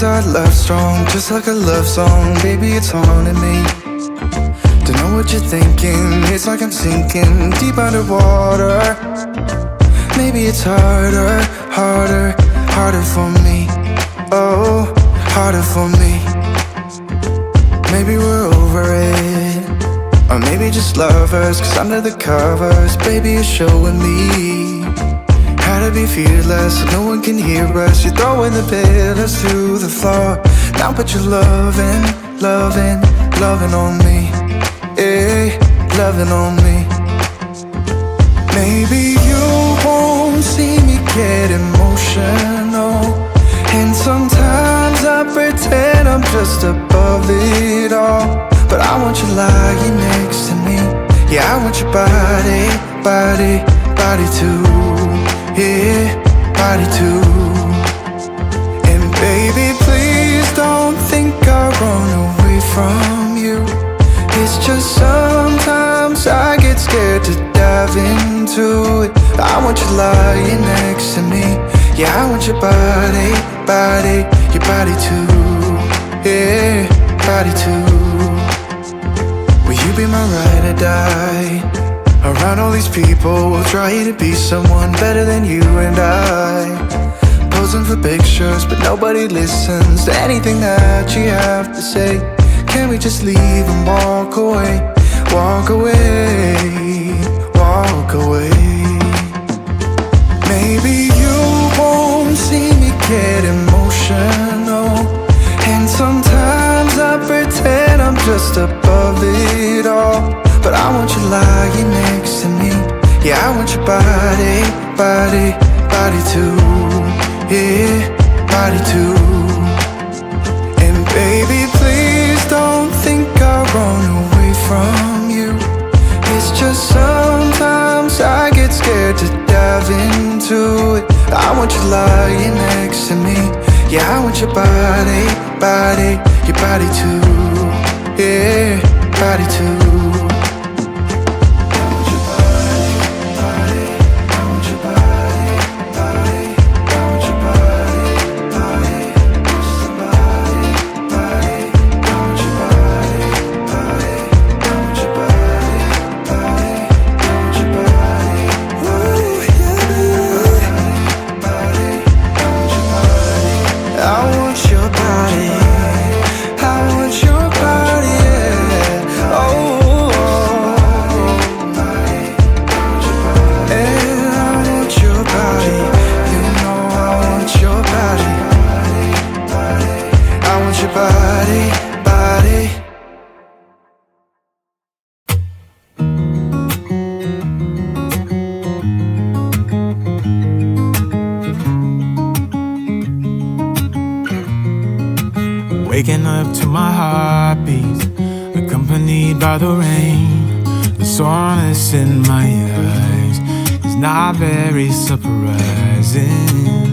is our love strong, just like a love song. Baby, it's haunting me. Don't know what you're thinking. It's like I'm sinking deep underwater. Maybe it's harder, harder, harder for me. Oh, harder for me. Maybe we're over it, or maybe just lovers. Cause under the covers, baby, you're showing me how to be fearless so no one can hear us. You're throwing the pillars through the floor. Now put your loving, loving, loving on me. Yeah, loving on me. Maybe you won't see me get emotional, and sometimes I pretend I'm just above it all. But I want you lying next to me. Yeah, I want your body, body, body too. Yeah, body too. And baby, please don't think I'll run away from you. It's just sometimes I get scared to dive into it. I want you lying next to me. Yeah, I want your body, body, your body too. Yeah, body too. Will you be my ride or die? Around all these people, we'll try to be someone better than you and I. Posing for pictures, but nobody listens to anything that you have to say. Can we just leave and walk away? Walk away, walk away. Maybe you won't see me get emotional, and sometimes I pretend I'm just above it all. But I want you lying next to me. Yeah, I want your body, body, body too. Yeah, body too. And baby, please don't think I'll run away from you. It's just sometimes I get scared to dive into it. I want you lying next to me. Yeah, I want your body, body, your body too. Yeah, body too. Waking up to my heartbeat, accompanied by the rain. The soreness in my eyes is not very surprising.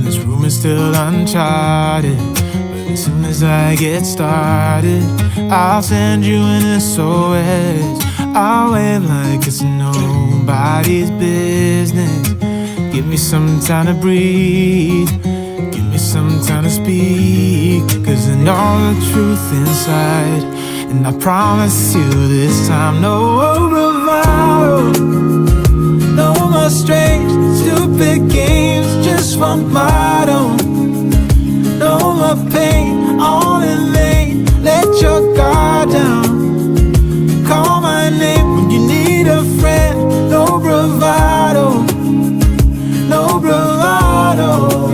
This room is still uncharted, but as soon as I get started, I'll send you an SOS. I'll wave like it's nobody's business. Give me some time to breathe, some time to speak, cause I know the truth inside. And I promise you this time, no bravado, no more strange, stupid games, just one motto. No more pain, all in vain, let your guard down. Call my name when you need a friend. No bravado, no bravado.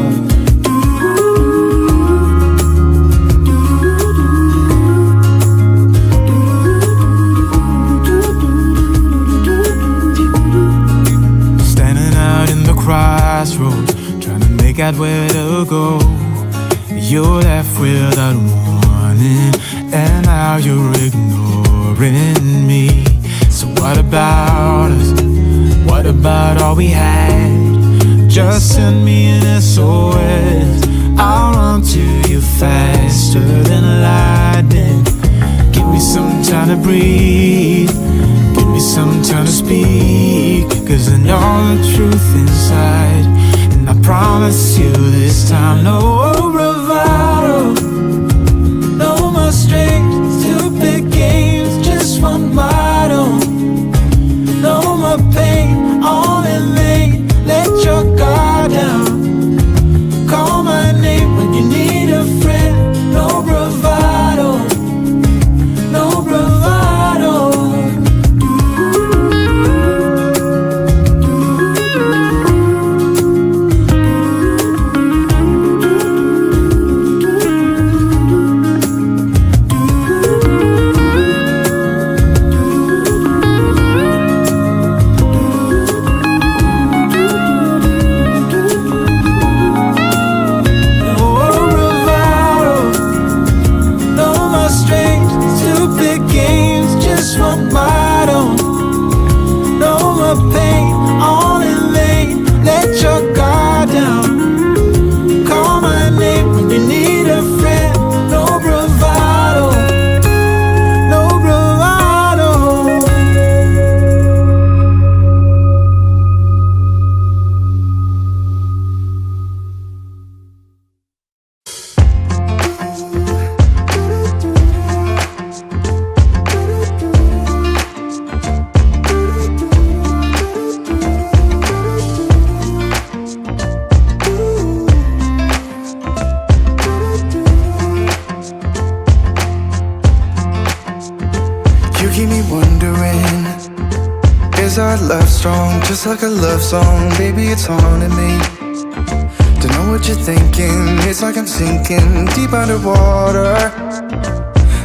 Crossroads, trying to make out where to go. You're left without warning, and now you're ignoring me. So what about us? What about all we had? Just send me an SOS. I'll run to you faster than lightning. Give me some time to breathe, give me some time to speak, cause I know the truth inside. And I promise you this time, no bravado, got love strong, just like a love song. Baby, it's haunting me. Don't know what you're thinking, it's like I'm sinking deep underwater.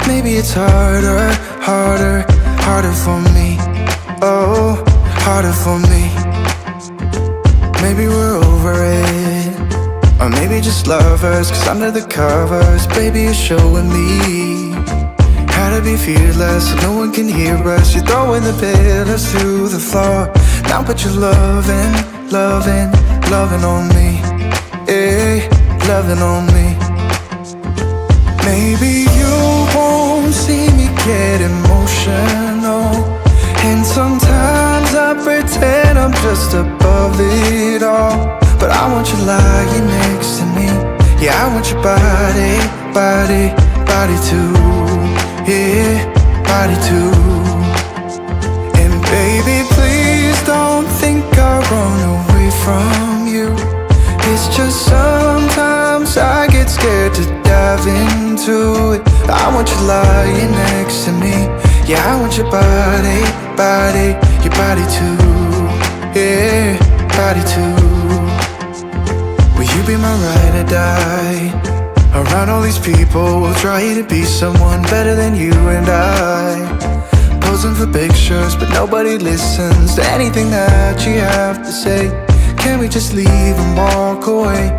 Maybe it's harder, harder, harder for me. Oh, harder for me. Maybe we're over it, or maybe just lovers, cause under the covers, baby, you're showing me how to be fearless so no one can hear us. You're throwing the pillars through the floor. Now put your loving, loving, loving on me. Yeah, loving on me. Maybe you won't see me get emotional, and sometimes I pretend I'm just above it all. But I want you lying next to me. Yeah, I want your body, body, body too. Yeah, body too. And baby, please don't think I'll run away from you. It's just sometimes I get scared to dive into it. I want you lying next to me. Yeah, I want your body, body, your body too. Yeah, body too. Will you be my ride or die? Around all these people, we'll try to be someone better than you and I. Posing for pictures, but nobody listens to anything that you have to say. Can we just leave and walk away?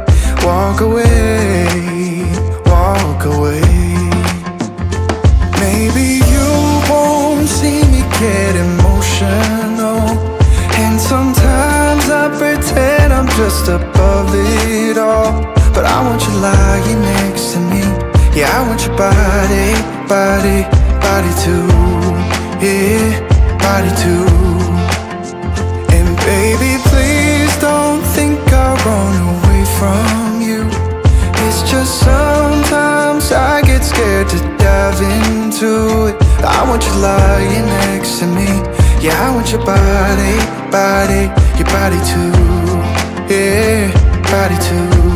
Walk away, walk away. Maybe you won't see me get emotional, and sometimes I pretend I'm just above it all. But I want you lying next to me. Yeah, I want your body, body, body too. Yeah, body too. And baby, please don't think I'll run away from you. It's just sometimes I get scared to dive into it. I want you lying next to me. Yeah, I want your body, body, your body too. Yeah, body too.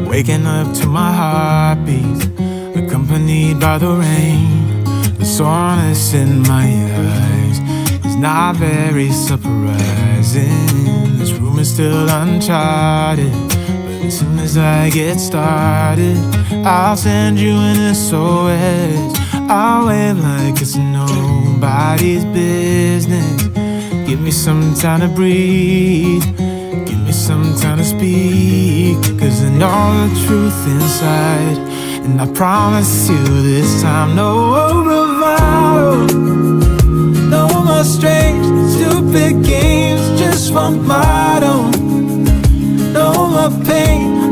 Waking up to my heartbeats, accompanied by the rain. The soreness in my eyes is not very surprising. This room is still uncharted, but as soon as I get started, I'll send you an SOS. I'll wave like it's nobody's business. Give me some time to breathe, give me some time to speak, 'cause I know the truth inside, and I promise you this time, no bravado, no more strange, stupid games, just one motto. No more pain,